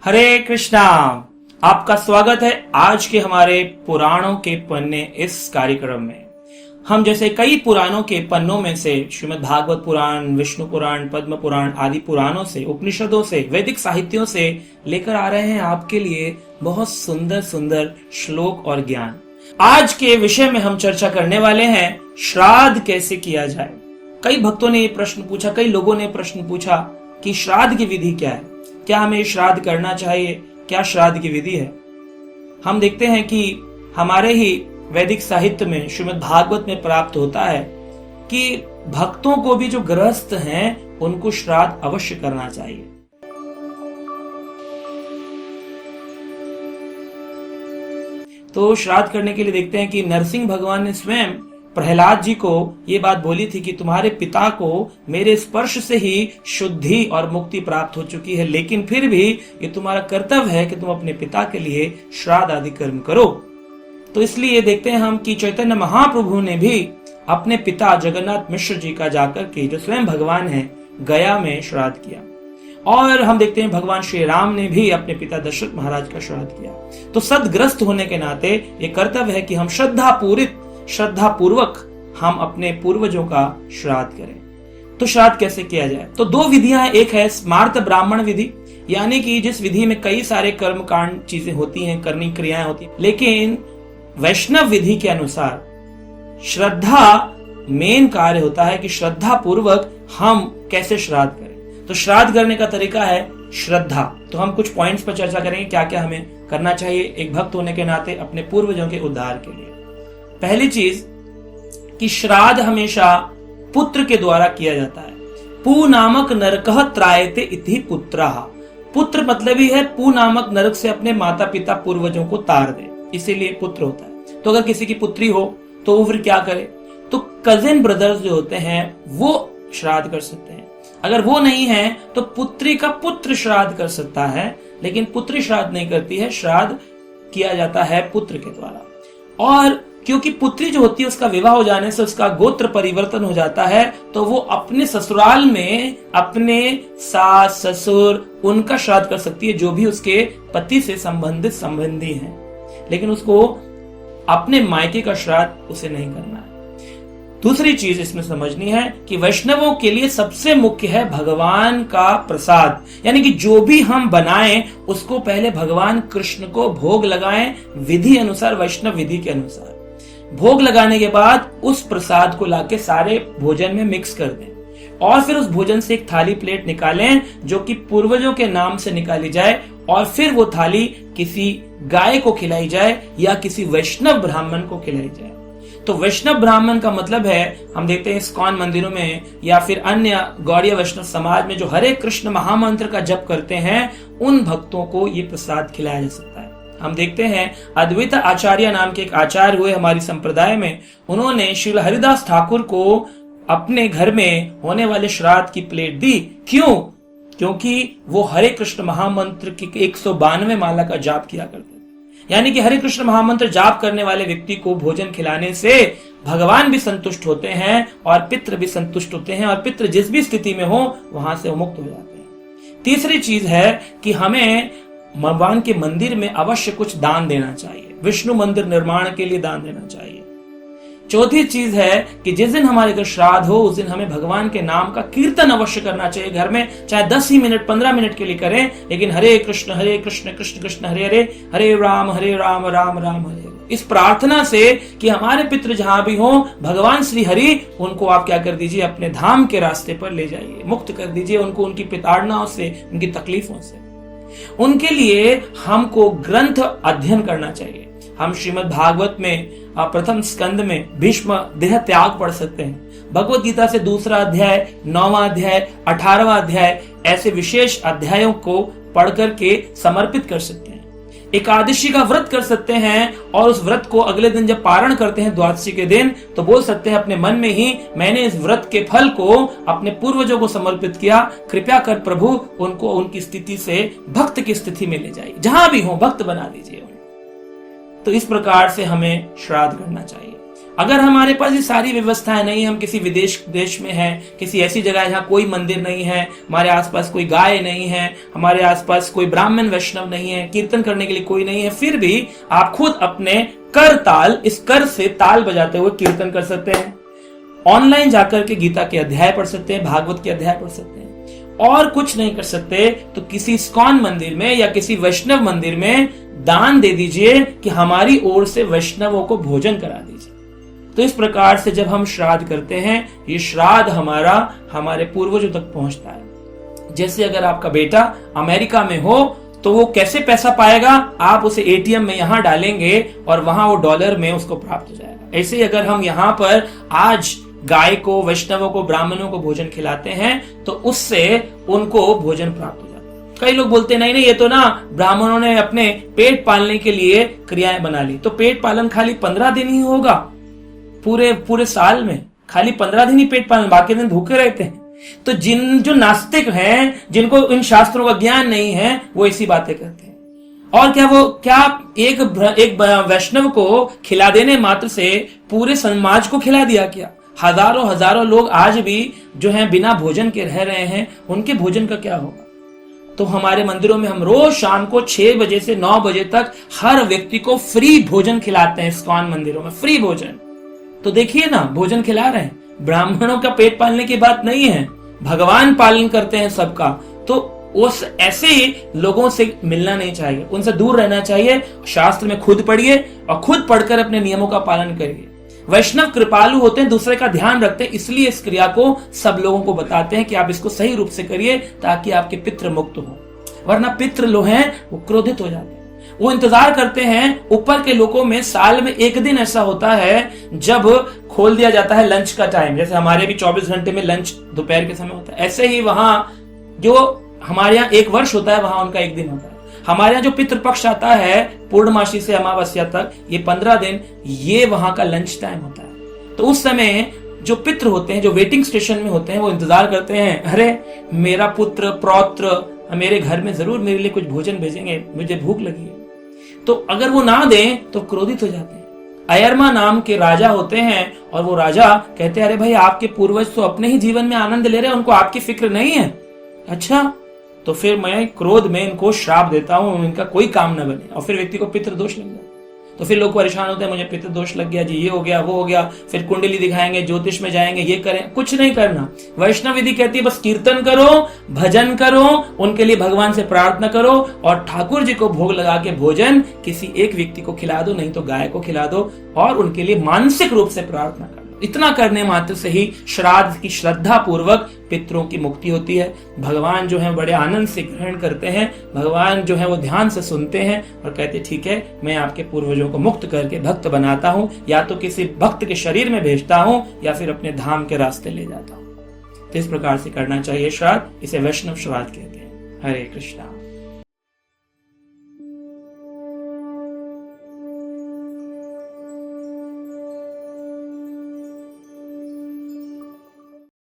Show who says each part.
Speaker 1: हरे कृष्णा। आपका स्वागत है आज के हमारे पुराणों के पन्ने इस कार्यक्रम में। हम जैसे कई पुराणों के पन्नों में से श्रीमद् भागवत पुराण, विष्णु पुराण, पद्म पुराण आदि पुराणों से, उपनिषदों से, वैदिक साहित्यों से लेकर आ रहे हैं आपके लिए बहुत सुंदर सुंदर श्लोक और ज्ञान। आज के विषय में हम चर्चा करने वाले हैं श्राद्ध कैसे किया जाए। कई भक्तों ने ये प्रश्न पूछा, कई लोगों ने प्रश्न पूछा कि श्राद्ध की विधि क्या है, क्या हमें श्राद्ध करना चाहिए, क्या श्राद्ध की विधि है। हम देखते हैं कि हमारे ही वैदिक साहित्य में श्रीमद् भागवत में प्राप्त होता है कि भक्तों को भी जो गृहस्थ हैं उनको श्राद्ध अवश्य करना चाहिए। तो श्राद्ध करने के लिए देखते हैं कि नरसिंह भगवान ने स्वयं प्रहलाद जी को ये बात बोली थी कि तुम्हारे पिता को मेरे स्पर्श से ही शुद्धि और मुक्ति प्राप्त हो चुकी है, लेकिन फिर भी ये तुम्हारा कर्तव्य है कि तुम अपने पिता के लिए श्राद्ध आदि कर्म करो। तो इसलिए देखते हैं हम कि चैतन्य महाप्रभु ने भी अपने पिता जगन्नाथ मिश्र जी का जाकर के, जो स्वयं भगवान है, गया में श्राद्ध किया। और हम देखते हैं भगवान श्री राम ने भी अपने पिता दशरथ महाराज का श्राद्ध किया। तो सदग्रस्त होने के नाते ये कर्तव्य है कि हम श्रद्धा पूर्वक हम अपने पूर्वजों का श्राद्ध करें। तो श्राद्ध कैसे किया जाए? तो दो विधियां हैं। एक है स्मार्त ब्राह्मण विधि, यानी कि जिस विधि में कई सारे कर्म कांड चीजें होती हैं, करनी क्रियाएं होती हैं, लेकिन वैष्णव विधि के अनुसार श्रद्धा मेन कार्य होता है कि श्रद्धा पूर्वक हम कैसे श्राद्ध करें। तो श्राद्ध करने का तरीका है श्रद्धा। तो हम कुछ पॉइंट्स पर चर्चा करेंगे क्या क्या हमें करना चाहिए एक भक्त होने के नाते अपने पूर्वजों के उद्धार के लिए। पहली चीज कि श्राद्ध हमेशा पुत्र के द्वारा किया जाता है। पू नामक नरकः त्रायते इति पुत्रः। पुत्र मतलब ही है पू नामक नरक से अपने माता पिता पूर्वजों को तार दे, इसीलिए पुत्र होता है। तो अगर किसी की पुत्री हो तो वो फिर क्या करे? तो कजिन ब्रदर्स जो होते हैं वो श्राद्ध कर सकते हैं। अगर वो नहीं है तो पुत्री का पुत्र श्राद्ध कर सकता है, लेकिन पुत्री श्राद्ध नहीं करती है, श्राद्ध किया जाता है पुत्र के द्वारा। और क्योंकि पुत्री जो होती है उसका विवाह हो जाने से उसका गोत्र परिवर्तन हो जाता है, तो वो अपने ससुराल में अपने सास ससुर उनका श्राद्ध कर सकती है, जो भी उसके पति से संबंधित संबंधी हैं, लेकिन उसको अपने मायके का श्राद्ध उसे नहीं करना है। दूसरी चीज इसमें समझनी है कि वैष्णवों के लिए सबसे मुख्य है भगवान का प्रसाद, यानी कि जो भी हम बनाएं उसको पहले भगवान कृष्ण को भोग लगाएं, विधि अनुसार, वैष्णव विधि के अनुसार। भोग लगाने के बाद उस प्रसाद को लाके सारे भोजन में मिक्स कर दें और फिर उस भोजन से एक थाली प्लेट निकालें जो कि पूर्वजों के नाम से निकाली जाए, और फिर वो थाली किसी गाय को खिलाई जाए या किसी वैष्णव ब्राह्मण को खिलाई जाए। तो वैष्णव ब्राह्मण का मतलब है, हम देखते हैं इस्कॉन मंदिरों में या फिर अन्य गौड़ीय वैष्णव समाज में जो हरे कृष्ण महामंत्र का जप करते हैं, उन भक्तों को ये प्रसाद खिलाया जा सकता है। हम देखते हैं अद्वैत आचार्य नाम के एक आचार्य हुए हमारी संप्रदाय में, उन्होंने श्रील हरिदास ठाकुर को अपने घर में होने वाले श्राद्ध की प्लेट दी। क्यों? क्योंकि वो हरे कृष्ण महामंत्र की 192 माला का जाप किया करते थे। यानी कि हरे कृष्ण महामंत्र जाप करने वाले व्यक्ति को भोजन खिलाने से भगवान भी संतुष्ट होते हैं और पितृ भी संतुष्ट होते हैं, और पितृ जिस भी स्थिति में हो वहां से मुक्त हो जाते हैं। तीसरी चीज है कि हमें भगवान के मंदिर में अवश्य कुछ दान देना चाहिए, विष्णु मंदिर निर्माण के लिए दान देना चाहिए। चौथी चीज है कि जिस दिन हमारे घर श्राद्ध हो उस दिन हमें भगवान के नाम का कीर्तन अवश्य करना चाहिए घर में, चाहे 10 ही मिनट 15 मिनट के लिए करें, लेकिन हरे कृष्ण कृष्ण कृष्ण हरे हरे, हरे राम राम राम हरे हरे, इस प्रार्थना से कि हमारे पितृ जहां भी हो, भगवान श्री हरि उनको आप क्या कर दीजिए, अपने धाम के रास्ते पर ले जाइए, मुक्त कर दीजिए उनको उनकी पिताड़नाओं से, उनकी तकलीफों से। उनके लिए हमको ग्रंथ अध्ययन करना चाहिए। हम श्रीमद् भागवत में प्रथम स्कंद में भीष्म देह त्याग पढ़ सकते हैं। भगवत गीता से दूसरा अध्याय, 9वां अध्याय, 18वां अध्याय, ऐसे विशेष अध्यायों को पढ़ करके समर्पित कर सकते हैं। एकादशी का व्रत कर सकते हैं और उस व्रत को अगले दिन जब पारण करते हैं द्वादशी के दिन, तो बोल सकते हैं अपने मन में ही, मैंने इस व्रत के फल को अपने पूर्वजों को समर्पित किया, कृपया कर प्रभु उनको उनकी स्थिति से भक्त की स्थिति में ले जाइए, जहां भी हो भक्त बना दीजिए। तो इस प्रकार से हमें श्राद्ध करना चाहिए। अगर हमारे पास ये सारी व्यवस्थाएं नहीं, हम किसी विदेश देश में हैं, किसी ऐसी जगह जहाँ कोई मंदिर नहीं है, हमारे आसपास कोई गाय नहीं है, हमारे आसपास कोई ब्राह्मण वैष्णव नहीं है, कीर्तन करने के लिए कोई नहीं है, फिर भी आप खुद अपने कर ताल, इस कर से ताल बजाते हुए कीर्तन कर सकते हैं। ऑनलाइन जाकर के गीता के अध्याय पढ़ सकते हैं, भागवत के अध्याय पढ़ सकते हैं। और कुछ नहीं कर सकते तो किसी इस्कॉन मंदिर में या किसी वैष्णव मंदिर में दान दे दीजिए कि हमारी ओर से वैष्णवों को भोजन करा दीजिए। तो इस प्रकार से जब हम श्राद्ध करते हैं, ये श्राद्ध हमारा हमारे पूर्वजों तक पहुंचता है। जैसे अगर आपका बेटा अमेरिका में हो तो वो कैसे पैसा पाएगा, आप उसे एटीएम में यहां डालेंगे और वहां वो डॉलर में उसको प्राप्त हो जाएगा। ऐसे ही अगर हम यहाँ पर आज गाय को, वैष्णवों को, ब्राह्मणों को भोजन खिलाते हैं तो उससे उनको भोजन प्राप्त हो जाता है। कई लोग बोलते हैं नहीं नहीं, ये तो ना ब्राह्मणों ने अपने पेट पालने के लिए क्रियाएं बना ली। तो पेट पालन खाली 15 दिन ही होगा, पूरे साल में खाली 15 दिन ही पेट पालन, बाकी दिन भूखे रहते हैं। तो जो नास्तिक हैं, जिनको इन शास्त्रों का ज्ञान नहीं है, वो ऐसी बातें करते हैं। और क्या एक वैष्णव को खिला देने मात्र से पूरे समाज को खिला दिया क्या? हजारों लोग आज भी जो हैं बिना भोजन के रह रहे हैं, उनके भोजन का क्या होगा? तो हमारे मंदिरों में हम रोज शाम को 6 बजे से 9 बजे तक हर व्यक्ति को फ्री भोजन खिलाते हैं। इस्कॉन मंदिरों में फ्री भोजन। तो देखिए ना, भोजन खिला रहे हैं। ब्राह्मणों का पेट पालने की बात नहीं है, भगवान पालन करते हैं सबका। तो उस ऐसे लोगों से मिलना नहीं चाहिए, उनसे दूर रहना चाहिए। शास्त्र में खुद पढ़िए और खुद पढ़कर अपने नियमों का पालन करिए। वैष्णव कृपालु होते हैं, दूसरे का ध्यान रखते हैं, इसलिए इस क्रिया को सब लोगों को बताते हैं कि आप इसको सही रूप से करिए ताकि आपके पितृ मुक्त हो। वरना पितृ लोग हैं वो क्रोधित हो जाते हैं, वो इंतजार करते हैं। ऊपर के लोगों में साल में एक दिन ऐसा होता है जब खोल दिया जाता है लंच का टाइम। जैसे हमारे भी 24 घंटे में लंच दोपहर के समय होता है, ऐसे ही वहां जो हमारे यहाँ 1 वर्ष होता है, वहां उनका 1 दिन होता है। हमारे यहाँ जो पितृपक्ष आता है पूर्णमासी से अमावस्या तक, ये 15 दिन, ये वहां का लंच टाइम होता है। तो उस समय जो पितृ होते हैं, जो वेटिंग स्टेशन में होते हैं, वो इंतजार करते हैं, अरे मेरा पुत्र पौत्र मेरे घर में जरूर मेरे लिए कुछ भोजन भेजेंगे, मुझे भूख लगी है। तो अगर वो ना दें तो क्रोधित हो जाते हैं। अयरमा नाम के राजा होते हैं और वो राजा कहते हैं, अरे भाई आपके पूर्वज तो अपने ही जीवन में आनंद ले रहे हैं, उनको आपकी फिक्र नहीं है। अच्छा, तो फिर मैं क्रोध में इनको श्राप देता हूं, इनका कोई काम न बने। और फिर व्यक्ति को पितृ दोष लग जाता है। तो फिर लोग परेशान होते हैं, मुझे पितृ दोष लग गया जी, ये हो गया वो हो गया। फिर कुंडली दिखाएंगे, ज्योतिष में जाएंगे, ये करें। कुछ नहीं करना। वैष्णव विधि कहती है बस कीर्तन करो, भजन करो, उनके लिए भगवान से प्रार्थना करो और ठाकुर जी को भोग लगा के भोजन किसी एक व्यक्ति को खिला दो, नहीं तो गाय को खिला दो और उनके लिए मानसिक रूप से प्रार्थना करो। इतना करने मात्र से ही श्राद्ध की श्रद्धा पूर्वक पितरों की मुक्ति होती है। भगवान जो है बड़े आनंद से ग्रहण करते हैं, भगवान जो है वो ध्यान से सुनते हैं और कहते ठीक है, मैं आपके पूर्वजों को मुक्त करके भक्त बनाता हूँ, या तो किसी भक्त के शरीर में भेजता हूँ या फिर अपने धाम के रास्ते ले जाता हूँ। तो इस प्रकार से करना चाहिए श्राद्ध। इसे वैष्णव श्राद्ध कहते हैं। हरे कृष्णा।